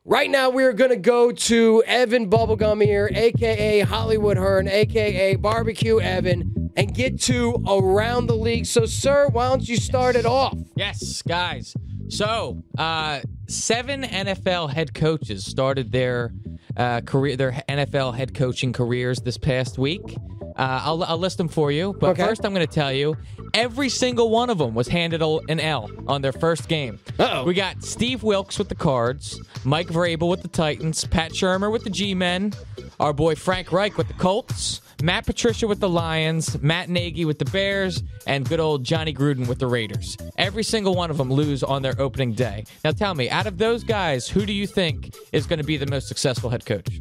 Right now, we're going to go to Evan Bubblegum here, a.k.a. Hollywood Hearn, a.k.a. Barbecue Evan, and get to Around the League. So, sir, why don't you start it off? Yes, guys. So, 7 NFL head coaches started their NFL head coaching careers this past week. I'll list them for you, but first I'm going to tell you, every single one of them was handed an L on their first game. We got Steve Wilkes with the Cards, Mike Vrabel with the Titans, Pat Shurmur with the G-Men, our boy Frank Reich with the Colts, Matt Patricia with the Lions, Matt Nagy with the Bears, and good old Johnny Gruden with the Raiders. Every single one of them lose on their opening day. Now tell me, out of those guys, who do you think is going to be the most successful head coach?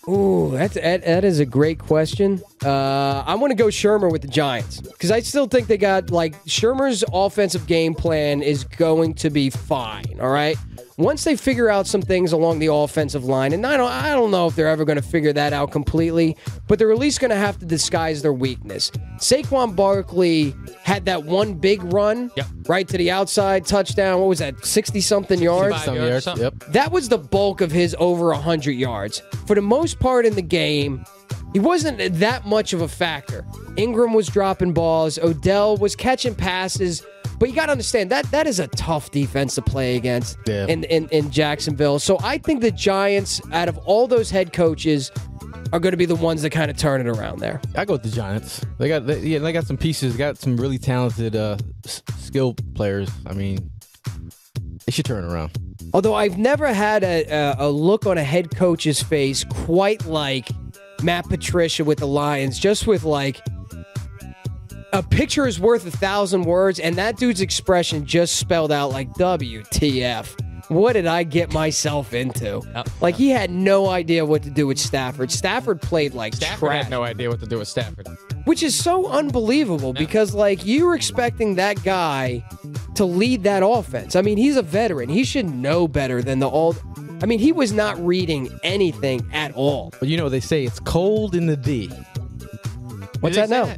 Ooh, that is a great question. I want to go Shurmur with the Giants because I still think they got, Shurmur's offensive game plan is going to be fine, all right? Once they figure out some things along the offensive line, and I don't know if they're ever going to figure that out completely, but they're at least going to have to disguise their weakness. Saquon Barkley had that one big run, right to the outside, touchdown. What was that, 60-something yards? 65 yards. Yep. That was the bulk of his over 100 yards. For the most part in the game, he wasn't that much of a factor. Ingram was dropping balls. Odell was catching passes. But you got to understand, that is a tough defense to play against in Jacksonville. So I think the Giants, out of all those head coaches, are going to be the ones that kind of turn it around there. I go with the Giants. They got some pieces. They got some really talented skilled players. I mean, they should turn it around. Although I've never had a look on a head coach's face quite like Matt Patricia with the Lions, just with a picture is worth 1,000 words, and that dude's expression just spelled out like WTF. What did I get myself into? He had no idea what to do with Stafford. Stafford played like Stafford trash. had no idea what to do with Stafford. Which is so unbelievable because, you were expecting that guy to lead that offense. I mean, he's a veteran. He should know better than he was not reading anything at all. But they say it's cold in the D. What's that now?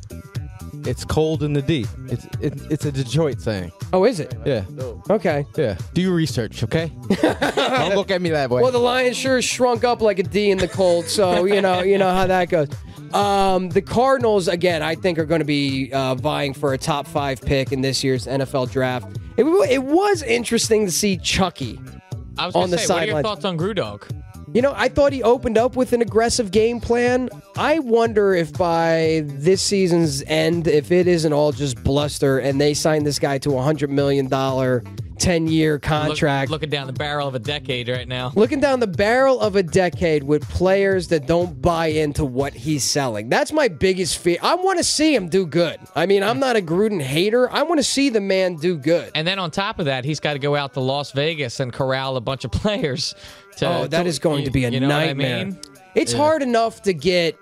It's cold in the D. It's a Detroit saying. Oh, is it? Yeah. Okay. Yeah. Do your research, okay? Don't look at me that way. Well, the Lions sure shrunk up like a D in the cold, so you know how that goes. The Cardinals, again, I think are going to be vying for a top 5 pick in this year's NFL draft. It was interesting to see Chucky on the sidelines. What are your thoughts on Grudog? I thought he opened up with an aggressive game plan. I wonder if by this season's end, if it isn't all just bluster and they sign this guy to a $100 million 10-year contract. Looking down the barrel of a decade right now. Looking down the barrel of a decade with players that don't buy into what he's selling. That's my biggest fear. I want to see him do good. I mean, I'm not a Gruden hater. I want to see the man do good. And then on top of that, he's got to go out to Las Vegas and corral a bunch of players. That is going to be a nightmare. I mean? It's hard enough to get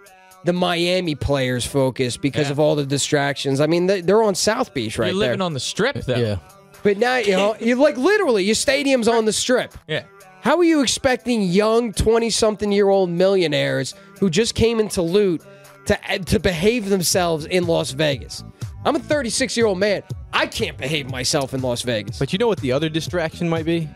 the Miami players focused because of all the distractions. I mean, they're on South Beach right there. You're living on the Strip, though. Yeah. But now, you literally, your stadium's on the Strip. Yeah. How are you expecting young 20-something-year-old millionaires who just came into loot to behave themselves in Las Vegas? I'm a 36-year-old man. I can't behave myself in Las Vegas. But you know what the other distraction might be?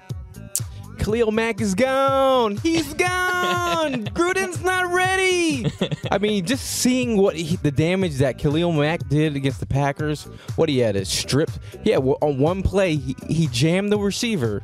Khalil Mack is gone. He's gone. Gruden's not ready. I mean, just seeing the damage that Khalil Mack did against the Packers. What he had is stripped. Yeah, on one play, he jammed the receiver,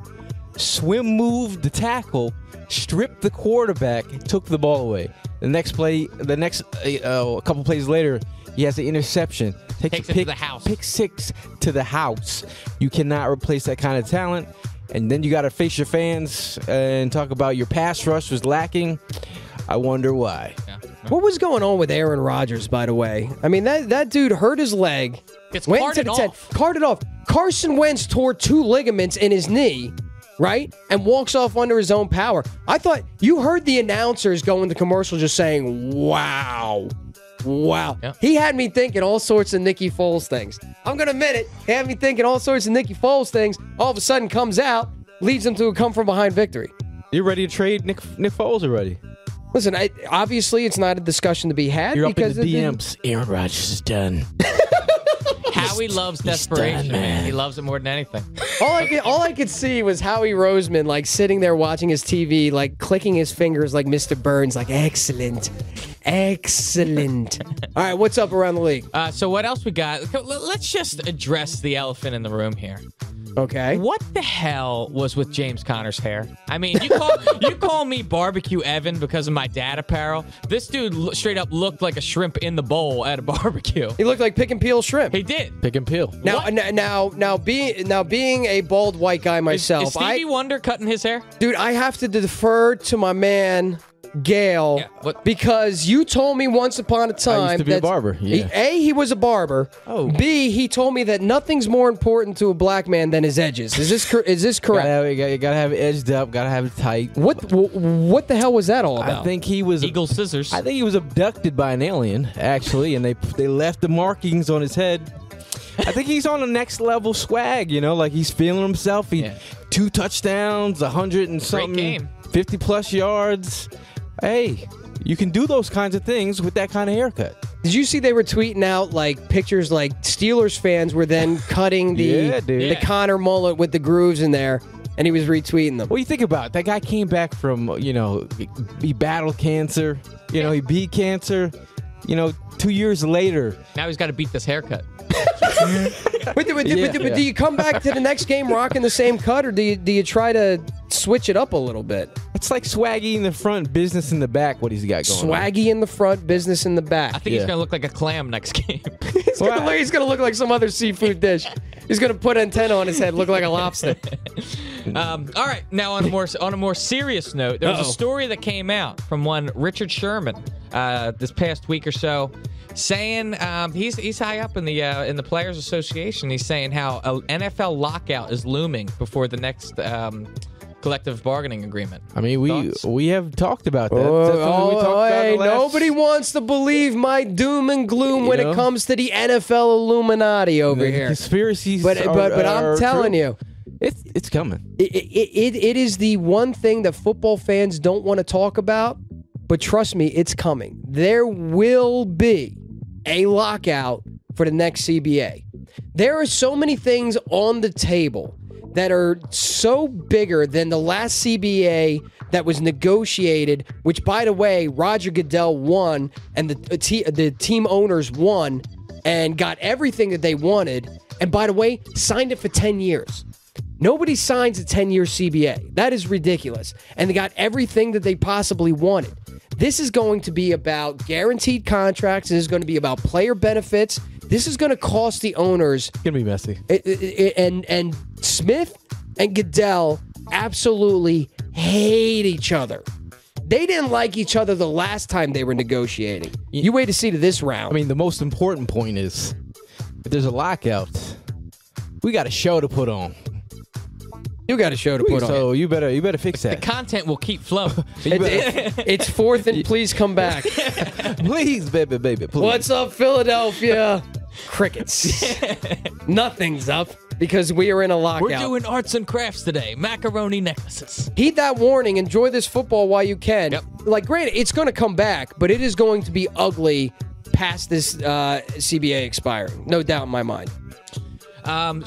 swim moved the tackle, stripped the quarterback, and took the ball away. A couple plays later, he has the interception. Takes it to the house. Pick 6 to the house. You cannot replace that kind of talent. And then you got to face your fans and talk about your pass rush was lacking. I wonder why. Yeah. What was going on with Aaron Rodgers, by the way? I mean, that dude hurt his leg. Went into the tent, carted off. Carson Wentz tore 2 ligaments in his knee, right? And walks off under his own power. I thought you heard the announcers go into commercial just saying, wow. Wow. Yep. He had me thinking all sorts of Nicky Foles things. I'm going to admit it. He had me thinking all sorts of Nicky Foles things. All of a sudden comes out, leads him to a come-from-behind victory. You ready to trade Nick Foles already? Listen, obviously it's not a discussion to be had. You're up in the DMs. Aaron Rodgers is done. Howie loves desperation, man. He loves it more than anything. All I could see was Howie Roseman like sitting there watching his TV, like clicking his fingers like Mr. Burns, like excellent. All right, what's up around the league? So what else we got? Let's just address the elephant in the room here. Okay. What the hell was with James Conner's hair? I mean, you call me Barbecue Evan because of my dad apparel. This dude straight up looked like a shrimp in the bowl at a barbecue. He looked like pick and peel shrimp. He did. Pick and peel. Now, being a bald white guy myself, Is Stevie Wonder cutting his hair? Dude, I have to defer to my man Gail because you told me once upon a time I used to be a barber. Yeah. He was a barber. Oh. B, he told me that nothing's more important to a black man than his edges. Is this correct? You gotta have it edged up. Gotta have it tight. What the hell was that all about? I think he was Eagle scissors. I think he was abducted by an alien, actually, and they left the markings on his head. I think he's on the next level swag, like he's feeling himself. 2 touchdowns, 100 and something, game. 50 plus yards. Hey, you can do those kinds of things with that kind of haircut. Did you see they were tweeting out like pictures like Steelers fans were then cutting the Connor mullet with the grooves in there, and he was retweeting them. What do you think about it? That guy came back from, he battled cancer, he beat cancer, 2 years later. Now he's got to beat this haircut. But do you come back to the next game rocking the same cut, or do you try to switch it up a little bit? It's like Swaggy in the front, business in the back, what he's got going on. Swaggy in the front, business in the back. I think he's going to look like a clam next game. He's going to look like some other seafood dish. He's going to put antenna on his head, look like a lobster. All right, now on a more serious note, there was a story that came out from one Richard Sherman this past week or so, saying he's high up in the Players Association. He's saying how an NFL lockout is looming before the next collective bargaining agreement. I mean, we have talked about that. Nobody wants to believe my doom and gloom when it comes to the NFL Illuminati over here. Conspiracies, but I'm telling you, it's coming. It is the one thing that football fans don't want to talk about. But trust me, it's coming. There will be a lockout for the next CBA. There are so many things on the table that are so bigger than the last CBA that was negotiated, which, by the way, Roger Goodell won, and the team owners won and got everything that they wanted, and, by the way, signed it for 10 years. Nobody signs a 10-year CBA. That is ridiculous. And they got everything that they possibly wanted. This is going to be about guaranteed contracts. This is going to be about player benefits. This is going to cost the owners. It's going to be messy. And Smith and Goodell absolutely hate each other. They didn't like each other the last time they were negotiating. You wait to see to this round. I mean, the most important point is, if there's a lockout, we got a show to put on. You got a show to put on. So you better fix that. The content will keep flowing. It's fourth and please come back. Please, baby, please. What's up, Philadelphia? Crickets. Nothing's up because we are in a lockout. We're doing arts and crafts today. Macaroni necklaces. Heed that warning. Enjoy this football while you can. Yep. Like, granted, it's going to come back, but it is going to be ugly past this CBA expiring. No doubt in my mind.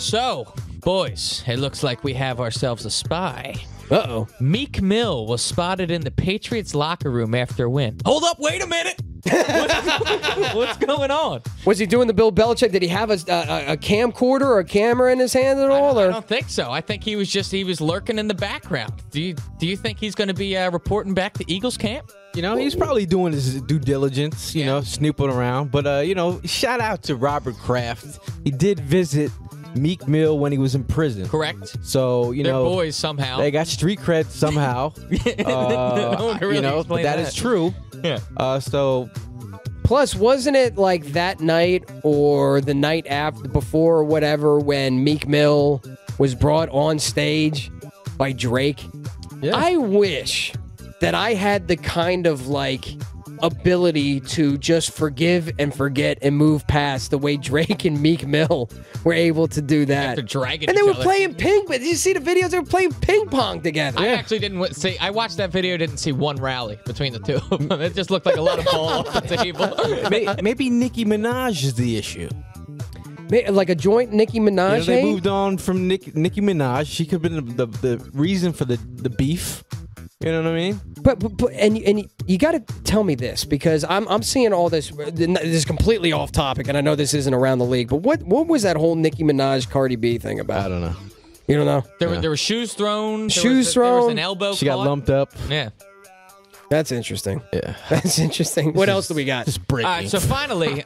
So, boys, it looks like we have ourselves a spy. Uh-oh. Meek Mill was spotted in the Patriots locker room after a win. Hold up, wait a minute. What's going on? Was he doing the Bill Belichick? Did he have a camcorder or a camera in his hand at all? I don't think so. I think he was lurking in the background. Do you think he's going to be reporting back to Eagles camp? He's probably doing his due diligence, snooping around. But, shout out to Robert Kraft. He did visit Meek Mill when he was in prison. Correct. So, they're boys somehow. They got street cred somehow. No one can really explain that is true. Yeah. Plus, wasn't it like that night or the night after, before or whatever, when Meek Mill was brought on stage by Drake? Yeah. I wish that I had the kind of ability to just forgive and forget and move past the way Drake and Meek Mill were able to do that. After dragging and they each were other. playing ping. Did you see the videos? They were playing ping pong together. I actually didn't see. I watched that video. Didn't see one rally between the two of them. It just looked like a lot of ball off the table. Maybe Nicki Minaj is the issue. Like a joint Nicki Minaj They hate? moved on from Nicki Minaj. She could have been the reason for the beef. You know what I mean? But you got to tell me this, because I'm seeing all this. This is completely off topic, and I know this isn't around the league. But what was that whole Nicki Minaj Cardi B thing about? I don't know. You don't know? There were shoes thrown. Shoes there was thrown. an elbow. She got caught. lumped up. Yeah. That's interesting. Yeah. That's interesting. What else do we got? Just breaking. All right, so finally,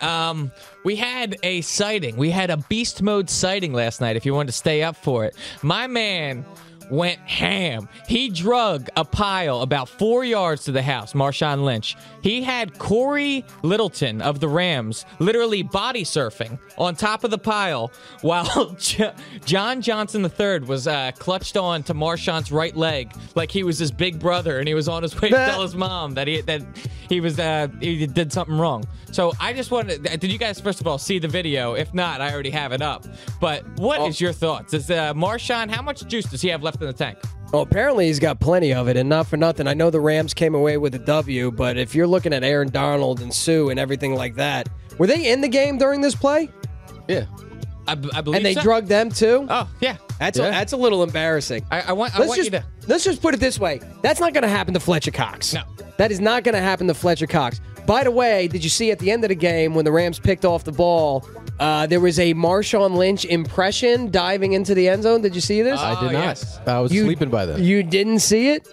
we had a sighting. We had a beast mode sighting last night, if you wanted to stay up for it. My man went ham. He drug a pile about 4 yards to the house, Marshawn Lynch. He had Corey Littleton of the Rams literally body surfing on top of the pile while John Johnson III was clutched on to Marshawn's right leg like he was his big brother, and he was on his way to tell his mom that he did something wrong. So I just wanted did you guys first of all see the video? If not, I already have it up. But what is your thoughts? Is Marshawn, how much juice does he have left in the tank? Well, apparently he's got plenty of it, and not for nothing. I know the Rams came away with a W, but if you're looking at Aaron Donald and Sue and everything like that, were they in the game during this play? Yeah. I believe And they so. drugged them too? Oh, yeah. That's a little embarrassing. I want Let's you to... just put it this way. That's not going to happen to Fletcher Cox. No. That is not going to happen to Fletcher Cox. By the way, did you see at the end of the game when the Rams picked off the ball, there was a Marshawn Lynch impression diving into the end zone? Did you see this? I did not. Yes. I was sleeping by then. You didn't see it?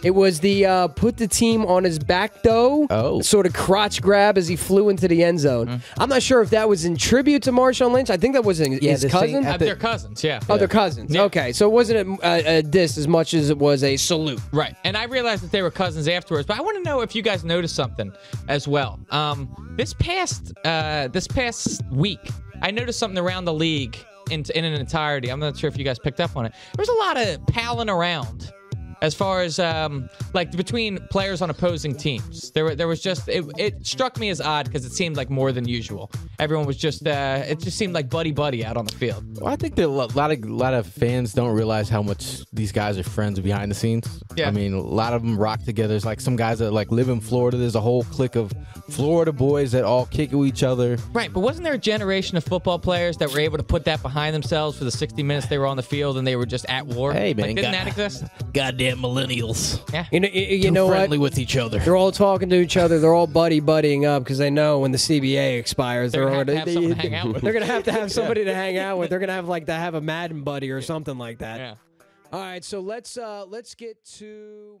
It was the put the team on his back, though. Oh. Sort of crotch grab as he flew into the end zone. I'm not sure if that was in tribute to Marshawn Lynch. I think that was his the cousin. same- They're cousins, yeah. Oh, they're cousins. Yeah. Okay, so it wasn't a diss as much as it was a salute. Right. And I realized that they were cousins afterwards, but I want to know if you guys noticed something as well. This past week, I noticed something around the league in an entirety. I'm not sure if you guys picked up on it. There was a lot of palling around as far as like between players on opposing teams. There was just it struck me as odd because it seemed like more than usual. Everyone was just it just seemed like buddy out on the field. Well, I think that a lot of fans don't realize how much these guys are friends behind the scenes. Yeah. I mean, a lot of them rock together. There's like some guys that like live in Florida. There's a whole clique of Florida boys that all kick with each other. Right, but wasn't there a generation of football players that were able to put that behind themselves for the 60 minutes they were on the field and they were just at war? Hey, man, like, didn't that exist? Goddamn millennials. Yeah. You know what? Friendly with each other. They're all talking to each other. They're all buddying up because they know when the CBA expires, They're gonna have to have someone to hang out with. They're gonna have to have somebody to hang out with. They're gonna have a Madden buddy or something like that. Yeah. All right, so let's get to.